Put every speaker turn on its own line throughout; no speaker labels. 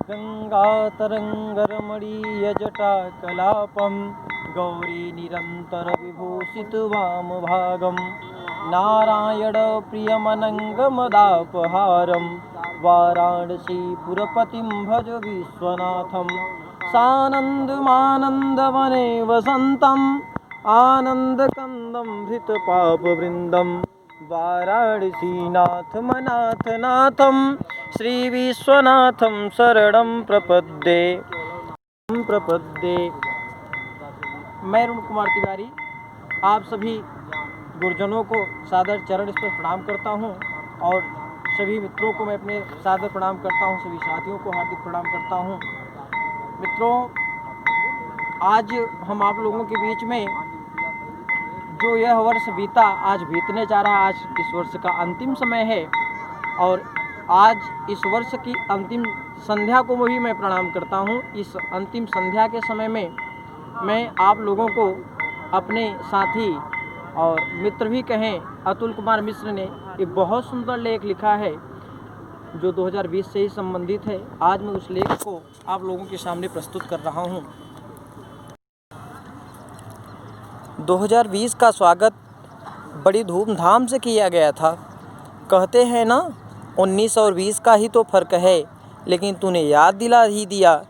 गङ्गातरङ्गरमणीयजटाकलापं गौरी निरन्तरविभूषितवामभागं नारायणप्रियमनङ्गमदापहारं वाराणसीपुरपतिं भज विश्वनाथं सानन्दमानन्दवने वसन्तम् आनन्दकन्दं धृतपापवृन्दं वाराणसीनाथमनाथनाथं श्रीविश्वनाथं शरणं प्रपद्ये। मैं अरुण कुमार तिवारी आप सभी गुरुजनों को सादर चरण स्पर्श प्रणाम करता हूं और सभी मित्रों को मैं अपने सादर प्रणाम करता हूं, सभी साथियों को हार्दिक प्रणाम करता हूं। मित्रों, आज हम आप लोगों के बीच में जो यह वर्ष बीता आज बीतने जा रहा, आज इस वर्ष का अंतिम समय है और आज इस वर्ष की अंतिम संध्या को भी मैं प्रणाम करता हूं। इस अंतिम संध्या के समय में मैं आप लोगों को अपने साथी और मित्र भी कहें अतुल कुमार मिश्र ने एक बहुत सुंदर लेख लिखा है जो 2020 से ही संबंधित है। आज मैं उस लेख को आप लोगों के सामने प्रस्तुत कर रहा हूं। 2020 का स्वागत बड़ी धूमधाम से किया गया था। कहते हैं ना, 19 और 20 का ही तो फ़र्क है, लेकिन तूने याद दिला ही दिया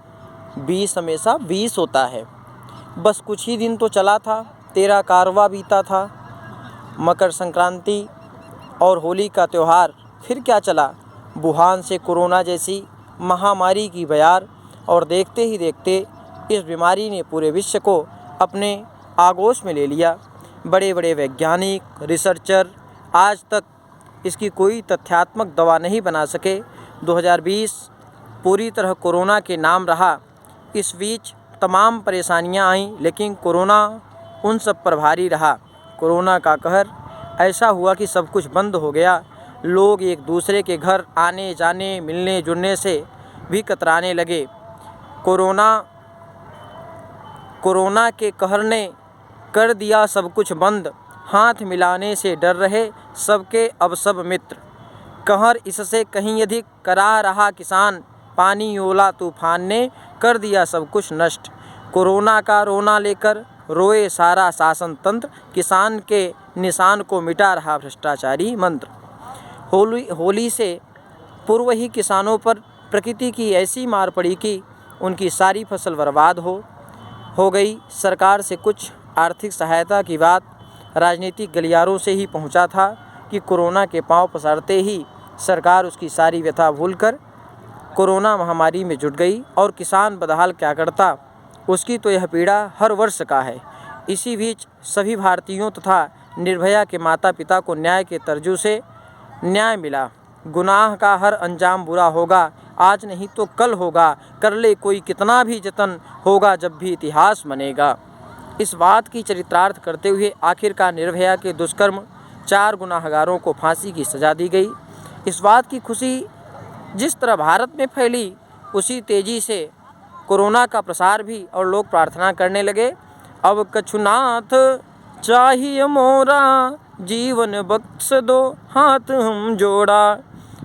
20 हमेशा 20 होता है। बस कुछ ही दिन तो चला था, तेरा कारवां बीता था। मकर संक्रांति और होली का त्यौहार फिर क्या चला, वुहान से कोरोना जैसी महामारी की बयार, और देखते ही देखते इस बीमारी ने पूरे विश्व को अपने आगोश में ले लिया। बड़े बड़े वैज्ञानिक रिसर्चर आज तक इसकी कोई तथ्यात्मक दवा नहीं बना सके। 2020 पूरी तरह कोरोना के नाम रहा। इस बीच तमाम परेशानियां आईं, लेकिन कोरोना उन सब पर भारी रहा। कोरोना का कहर ऐसा हुआ कि सब कुछ बंद हो गया। लोग एक दूसरे के घर आने जाने मिलने जुलने से भी कतराने लगे। कोरोना के कहर ने कर दिया सब कुछ बंद। हाथ मिलाने से डर रहे सबके अब सब मित्र। कहर इससे कहीं अधिक करा रहा किसान। पानी ओला तूफान ने कर दिया सब कुछ नष्ट। कोरोना का रोना लेकर रोए सारा शासन तंत्र। किसान के निशान को मिटा रहा भ्रष्टाचारी मंत्र। होली से पूर्व ही किसानों पर प्रकृति की ऐसी मार पड़ी कि उनकी सारी फसल बर्बाद हो गई। सरकार से कुछ आर्थिक सहायता की बात राजनीतिक गलियारों से ही पहुंचा था कि कोरोना के पांव पसारते ही सरकार उसकी सारी व्यथा भूलकर कोरोना महामारी में जुट गई। और किसान बदहाल क्या करता, उसकी तो यह पीड़ा हर वर्ष का है। इसी बीच सभी भारतीयों तथा निर्भया के माता पिता को न्याय के तर्जु से न्याय मिला। गुनाह का हर अंजाम बुरा होगा, आज नहीं तो कल होगा। कर ले कोई कितना भी जतन, होगा जब भी इतिहास बनेगा। इस बात की चरितार्थ करते हुए आखिरकार निर्भया के दुष्कर्म 4 गुनाहगारों को फांसी की सज़ा दी गई। इस बात की खुशी जिस तरह भारत में फैली, उसी तेज़ी से कोरोना का प्रसार भी, और लोग प्रार्थना करने लगे, अब कछुनाथ चाहिए मोरा, जीवन बख्श दो हाथ हम जोड़ा।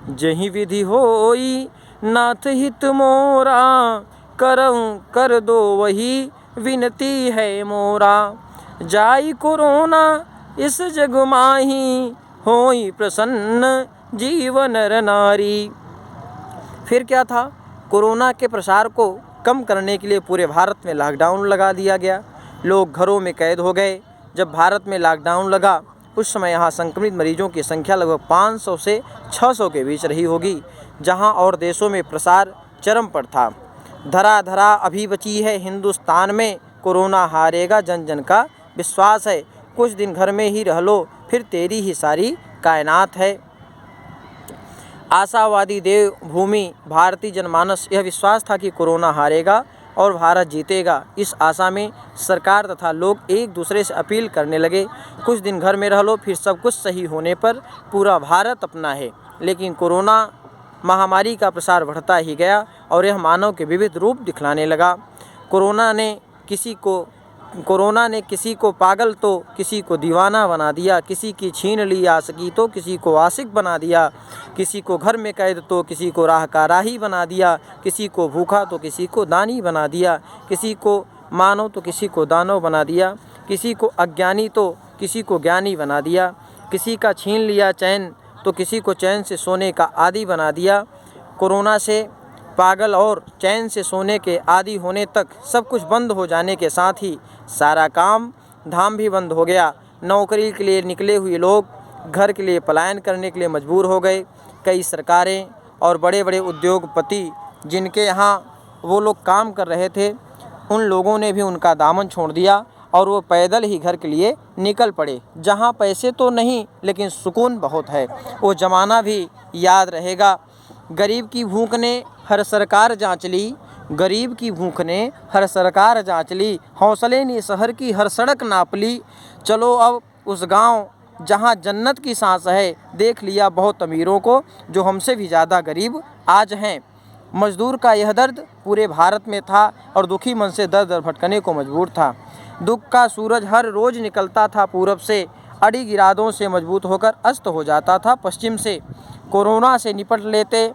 जही विधि होई नाथ हित मोरा, करऊं कर दो वही विनती है मोरा। जाई कोरोना इस जग माही, होई प्रसन्न जीवन नर नारी। फिर क्या था, कोरोना के प्रसार को कम करने के लिए पूरे भारत में लॉकडाउन लगा दिया गया। लोग घरों में कैद हो गए। जब भारत में लॉकडाउन लगा, उस समय यहाँ संक्रमित मरीजों की संख्या लगभग 500 से 600 के बीच रही होगी। जहाँ और देशों में प्रसार चरम पर था। धरा अभी बची है हिंदुस्तान में, कोरोना हारेगा जन जन का विश्वास है। कुछ दिन घर में ही रह लो, फिर तेरी ही सारी कायनात है। आशावादी देव भूमि भारतीय जनमानस, यह विश्वास था कि कोरोना हारेगा और भारत जीतेगा। इस आशा में सरकार तथा लोग एक दूसरे से अपील करने लगे, कुछ दिन घर में रह लो, फिर सब कुछ सही होने पर पूरा भारत अपना है। लेकिन कोरोना महामारी का प्रसार बढ़ता ही गया और यह मानव के विविध रूप दिखलाने लगा। कोरोना ने किसी को कोरोना ने किसी को पागल तो किसी को दीवाना बना दिया, किसी की छीन ली आशिकी तो किसी को आशिक बना दिया, किसी को घर में कैद तो किसी को राह का राही बना दिया, किसी को भूखा तो किसी को दानी बना दिया, किसी को मानव तो किसी को दानव बना दिया, किसी को अज्ञानी तो किसी को ज्ञानी बना दिया, किसी का छीन लिया चैन तो किसी को चैन से सोने का आदी बना दिया। कोरोना से पागल और चैन से सोने के आदी होने तक सब कुछ बंद हो जाने के साथ ही सारा काम धाम भी बंद हो गया। नौकरी के लिए निकले हुए लोग घर के लिए पलायन करने के लिए मजबूर हो गए। कई सरकारें और बड़े बड़े उद्योगपति जिनके यहाँ वो लोग काम कर रहे थे, उन लोगों ने भी उनका दामन छोड़ दिया और वो पैदल ही घर के लिए निकल पड़े। जहाँ पैसे तो नहीं लेकिन सुकून बहुत है, वो ज़माना भी याद रहेगा। गरीब की भूख ने हर सरकार जांच ली, गरीब की भूख ने हर सरकार जांच ली, हौसले ने शहर की हर सड़क नाप ली। चलो अब उस गांव जहां जन्नत की सांस है, देख लिया बहुत अमीरों को जो हमसे भी ज़्यादा गरीब आज हैं। मजदूर का यह दर्द पूरे भारत में था और दुखी मन से दर दर भटकने को मजबूर था। दुख का सूरज हर रोज़ निकलता था पूरब से, अड़ी गिरादों से मजबूत होकर अस्त हो जाता था पश्चिम से। कोरोना से निपट लेते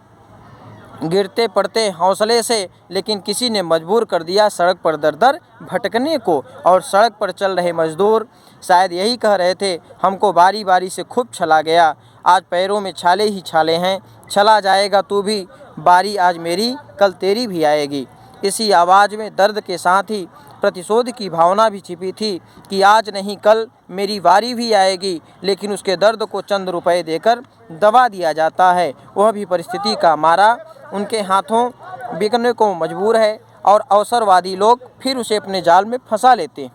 गिरते पड़ते हौसले से, लेकिन किसी ने मजबूर कर दिया सड़क पर दर दर भटकने को। और सड़क पर चल रहे मजदूर शायद यही कह रहे थे, हमको बारी बारी से खूब छला गया, आज पैरों में छाले ही छाले हैं, चला जाएगा तू भी, बारी आज मेरी कल तेरी भी आएगी। इसी आवाज़ में दर्द के साथ ही प्रतिशोध की भावना भी छिपी थी कि आज नहीं कल मेरी बारी भी आएगी। लेकिन उसके दर्द को चंद रुपए देकर दबा दिया जाता है, वह भी परिस्थिति का मारा उनके हाथों बिकने को मजबूर है और अवसरवादी लोग फिर उसे अपने जाल में फंसा लेते।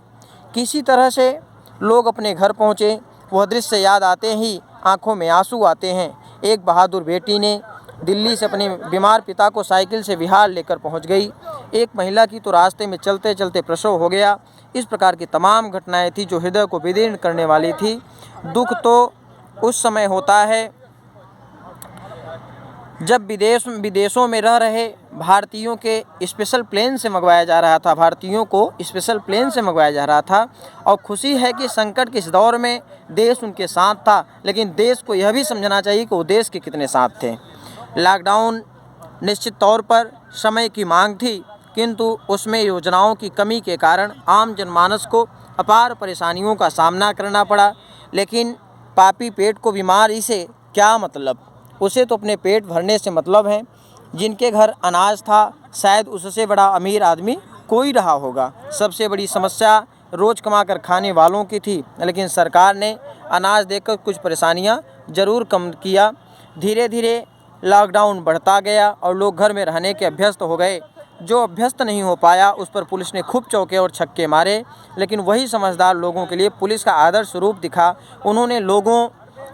किसी तरह से लोग अपने घर पहुँचे, वह दृश्य याद आते ही आंखों में आंसू आते हैं। एक बहादुर बेटी ने दिल्ली से अपने बीमार पिता को साइकिल से बिहार लेकर पहुंच गई। एक महिला की तो रास्ते में चलते चलते प्रसव हो गया। इस प्रकार की तमाम घटनाएं थी जो हृदय को विदीर्ण करने वाली थी। दुख तो उस समय होता है जब विदेशों में रह रहे भारतीयों के स्पेशल प्लेन से मंगवाया जा रहा था, भारतीयों को स्पेशल प्लेन से मंगवाया जा रहा था। और खुशी है कि संकट के इस दौर में देश उनके साथ था, लेकिन देश को यह भी समझना चाहिए कि वो देश के कितने साथ थे। लॉकडाउन निश्चित तौर पर समय की मांग थी, किंतु उसमें योजनाओं की कमी के कारण आम जनमानस को अपार परेशानियों का सामना करना पड़ा। लेकिन पापी पेट को बीमारी से क्या मतलब, उसे तो अपने पेट भरने से मतलब है। जिनके घर अनाज था शायद उससे बड़ा अमीर आदमी कोई रहा होगा। सबसे बड़ी समस्या रोज़ कमा कर खाने वालों की थी, लेकिन सरकार ने अनाज देकर कुछ परेशानियां ज़रूर कम किया। धीरे धीरे लॉकडाउन बढ़ता गया और लोग घर में रहने के अभ्यस्त हो गए। जो अभ्यस्त नहीं हो पाया उस पर पुलिस ने खूब चौके और छक्के मारे, लेकिन वही समझदार लोगों के लिए पुलिस का आदर्श रूप दिखा। उन्होंने लोगों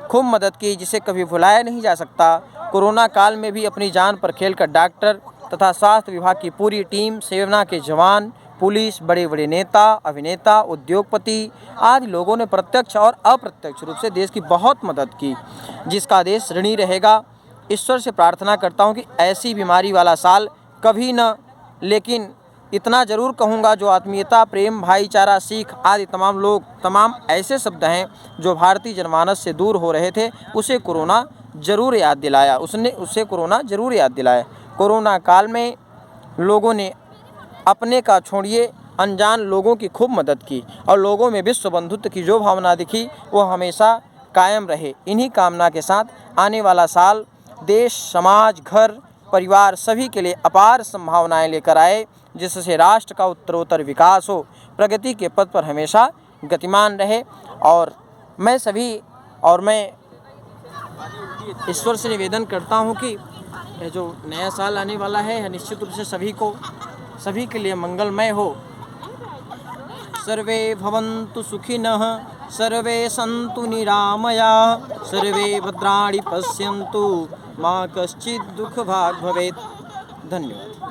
खूब मदद की जिसे कभी भुलाया नहीं जा सकता। कोरोना काल में भी अपनी जान पर खेलकर डॉक्टर तथा स्वास्थ्य विभाग की पूरी टीम, सेना के जवान, पुलिस, बड़े बड़े नेता, अभिनेता, उद्योगपति आदि लोगों ने प्रत्यक्ष और अप्रत्यक्ष रूप से देश की बहुत मदद की, जिसका देश ऋणी रहेगा। ईश्वर से प्रार्थना करता हूँ कि ऐसी बीमारी वाला साल कभी न, लेकिन इतना ज़रूर कहूँगा जो आत्मीयता, प्रेम, भाईचारा, सीख आदि तमाम ऐसे शब्द हैं जो भारतीय जनमानस से दूर हो रहे थे, उसे कोरोना ज़रूर याद दिलाया। उसे कोरोना ज़रूर याद दिलाया। कोरोना काल में लोगों ने अपने का छोड़िए अनजान लोगों की खूब मदद की और लोगों में विश्व बंधुत्व की जो भावना दिखी वो हमेशा कायम रहे। इन्हीं कामना के साथ आने वाला साल देश, समाज, घर, परिवार सभी के लिए अपार संभावनाएं लेकर आए, जिससे राष्ट्र का उत्तरोत्तर विकास हो, प्रगति के पथ पर हमेशा गतिमान रहे। और मैं ईश्वर से निवेदन करता हूं कि यह जो नया साल आने वाला है निश्चित रूप से सभी के लिए मंगलमय हो। सर्वे भवन्तु सुखिनः, सर्वे सन्तु निरामयाः, सर्वे भद्राणि पश्यन्तु, मा कश्चित् दुःखभाग् भवेत्। धन्यवाद।